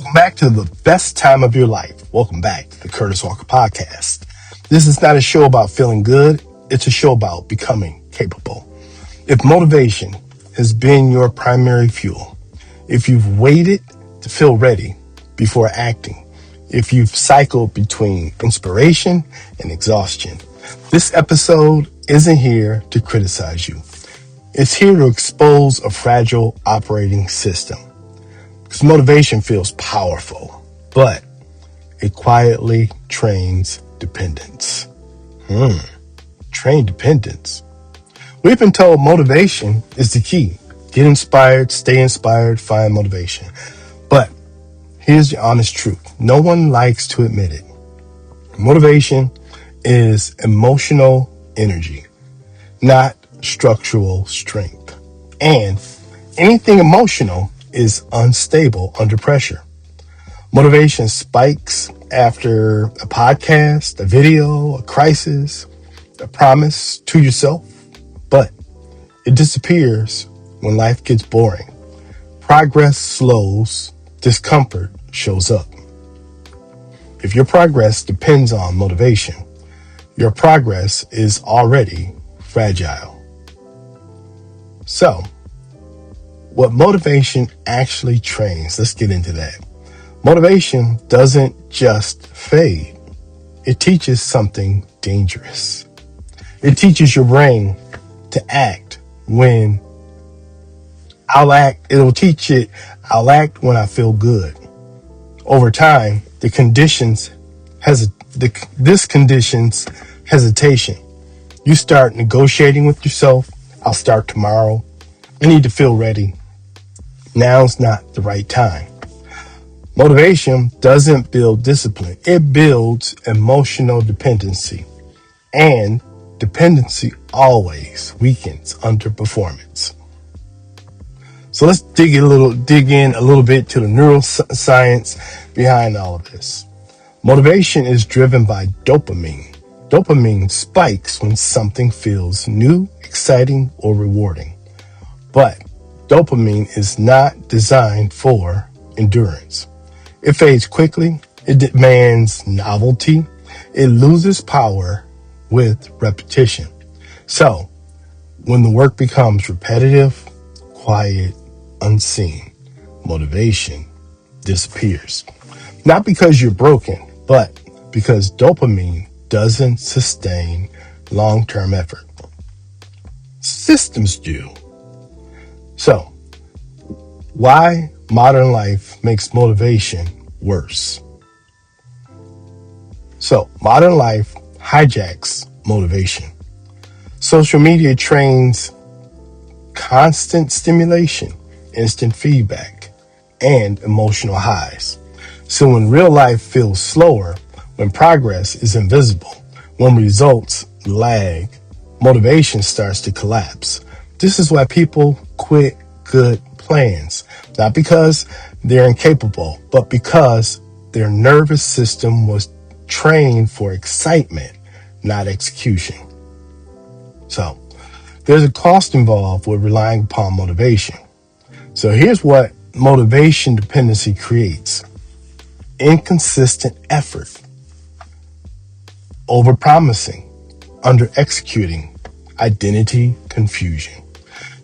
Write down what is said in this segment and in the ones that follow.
Welcome back to the best time of your life. Welcome back to the Curtis Walker Podcast. This is not a show about feeling good. It's a show about becoming capable. If motivation has been your primary fuel, if you've waited to feel ready before acting, if you've cycled between inspiration and exhaustion, this episode isn't here to criticize you. It's here to expose a fragile operating system. Because motivation feels powerful, but it quietly trains dependence. Train dependence. We've been told motivation is the key. Get inspired, stay inspired, find motivation. But here's the honest truth. No one likes to admit it. Motivation is emotional energy, not structural strength. And anything emotional is unstable under pressure. Motivation spikes after a podcast, a video, a crisis, a promise to yourself, but it disappears when life gets boring. Progress slows, discomfort shows up. If your progress depends on motivation, your progress is already fragile. So, what motivation actually trains, let's get into that. Motivation doesn't just fade. It teaches something dangerous. It teaches your brain to act when I'll act when I feel good. Over time, this conditions hesitation. You start negotiating with yourself. I'll start tomorrow. I need to feel ready. Now's not the right time. Motivation doesn't build discipline. It builds emotional dependency. And dependency always weakens under performance. So let's dig in a little bit to the neuroscience behind all of this. Motivation is driven by dopamine. Dopamine spikes when something feels new, exciting, or rewarding. But dopamine is not designed for endurance. It fades quickly. It demands novelty. It loses power with repetition. So, when the work becomes repetitive, quiet, unseen, motivation disappears. Not because you're broken, but because dopamine doesn't sustain long-term effort. Systems do. So, why modern life makes motivation worse? So, modern life hijacks motivation. Social media trains constant stimulation, instant feedback, and emotional highs. So when real life feels slower, when progress is invisible, when results lag, motivation starts to collapse. This is why people quit good plans, not because they're incapable, but because their nervous system was trained for excitement, not execution. So, there's a cost involved with relying upon motivation. So here's what motivation dependency creates. Inconsistent effort, overpromising, under-executing, identity confusion.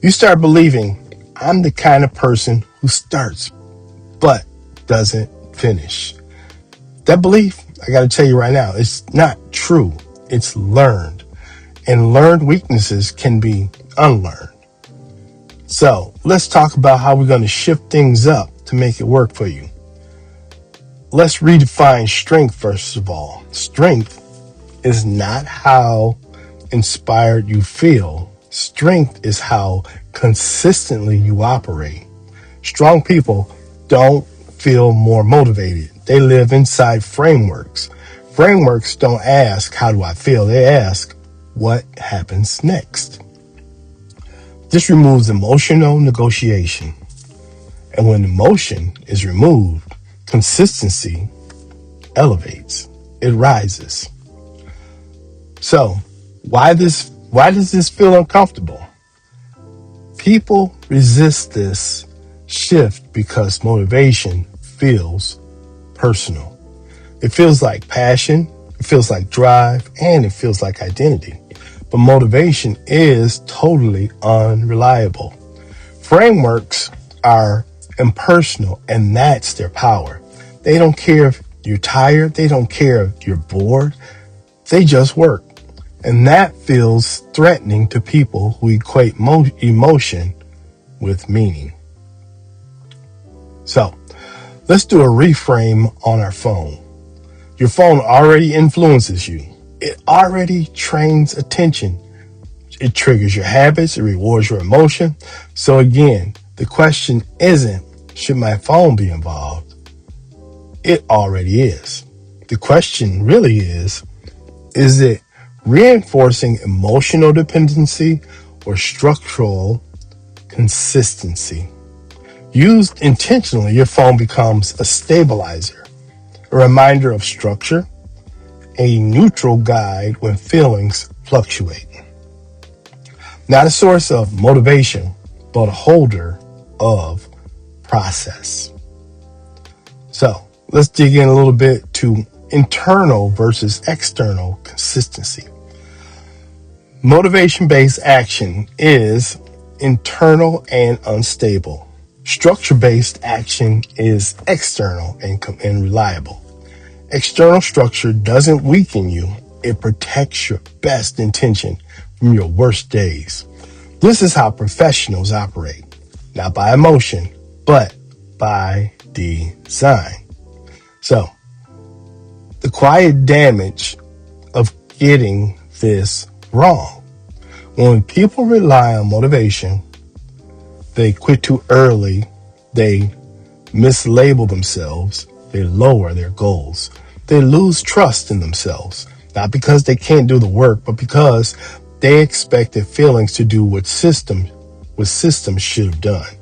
You start believing, I'm the kind of person who starts but doesn't finish. That belief, I got to tell you right now, it's not true. It's learned. And learned weaknesses can be unlearned. So let's talk about how we're going to shift things up to make it work for you. Let's redefine strength first of all. Strength is not how inspired you feel. Strength is how consistently you operate. Strong people don't feel more motivated. They live inside frameworks. Frameworks don't ask, how do I feel? They ask, what happens next? This removes emotional negotiation. And when emotion is removed, consistency elevates. It rises. So, why does this feel uncomfortable? People resist this shift because motivation feels personal. It feels like passion, it feels like drive, and it feels like identity. But motivation is totally unreliable. Frameworks are impersonal, and that's their power. They don't care if you're tired, they don't care if you're bored, they just work. And that feels threatening to people who equate emotion with meaning. So, let's do a reframe on our phone. Your phone already influences you. It already trains attention. It triggers your habits. It rewards your emotion. So again, the question isn't, should my phone be involved? It already is. The question really is it reinforcing emotional dependency or structural consistency? Used intentionally, your phone becomes a stabilizer, a reminder of structure, a neutral guide when feelings fluctuate. Not a source of motivation, but a holder of process. So let's dig in a little bit to internal versus external consistency. Motivation-based action is internal and unstable. Structure-based action is external and reliable. External structure doesn't weaken you. It protects your best intention from your worst days. This is how professionals operate. Not by emotion, but by design. So, the quiet damage of getting this wrong. When people rely on motivation, they quit too early, they mislabel themselves, they lower their goals, they lose trust in themselves, not because they can't do the work, but because they expect their feelings to do what systems should have done.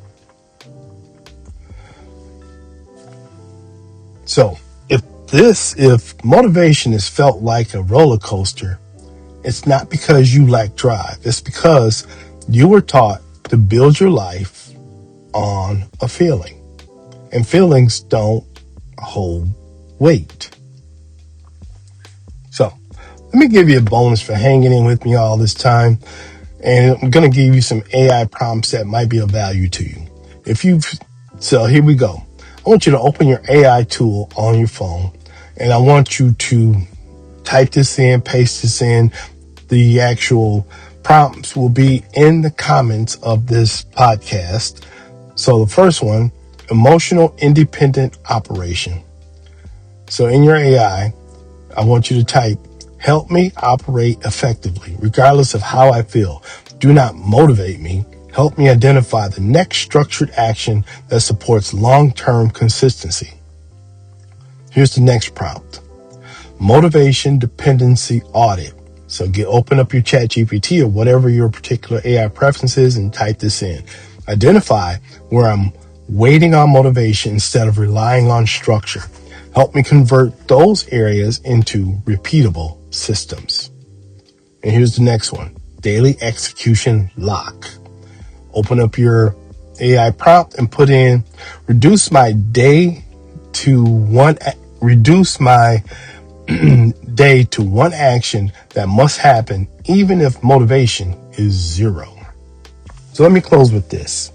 So if motivation is felt like a roller coaster, it's not because you lack drive. It's because you were taught to build your life on a feeling. And feelings don't hold weight. So, let me give you a bonus for hanging in with me all this time. And I'm going to give you some AI prompts that might be of value to you. So here we go. I want you to open your AI tool on your phone. And I want you to type this in, paste this in. The actual prompts will be in the comments of this podcast. So the first one, emotional independent operation. So in your AI, I want you to type, help me operate effectively, regardless of how I feel. Do not motivate me. Help me identify the next structured action that supports long-term consistency. Here's the next prompt. Motivation dependency audit. So open up your ChatGPT or whatever your particular AI preference is and type this in. Identify where I'm waiting on motivation instead of relying on structure. Help me convert those areas into repeatable systems. And here's the next one. Daily execution lock. Open up your AI prompt and put in reduce my day to one action that must happen even if motivation is zero. So let me close with this.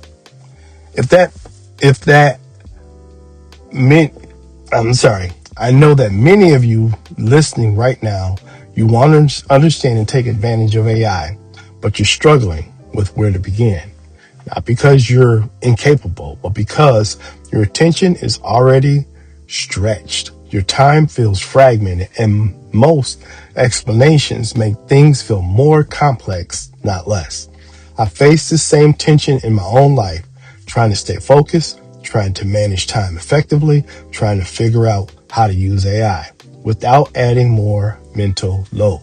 I know that many of you listening right now, you want to understand and take advantage of AI, but you're struggling with where to begin. Not because you're incapable, but because your attention is already stretched. Your time feels fragmented, and most explanations make things feel more complex, not less. I face the same tension in my own life, trying to stay focused, trying to manage time effectively, trying to figure out how to use AI without adding more mental load.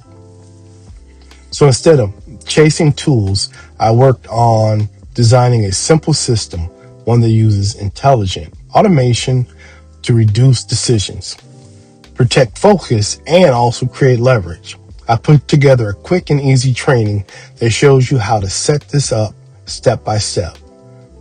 So instead of chasing tools, I worked on designing a simple system, one that uses intelligent automation to reduce decisions, protect focus, and also create leverage. I put together a quick and easy training that shows you how to set this up step by step.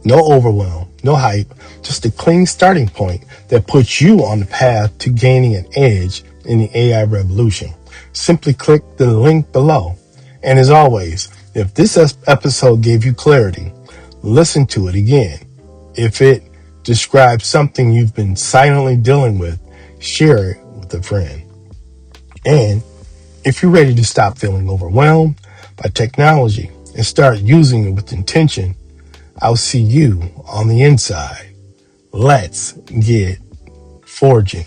No overwhelm, no hype, just a clean starting point that puts you on the path to gaining an edge in the AI revolution. Simply click the link below. And as always, if this episode gave you clarity, listen to it again. If it describes something you've been silently dealing with, share it with a friend. And if you're ready to stop feeling overwhelmed by technology and start using it with intention, I'll see you on the inside. Let's get forging.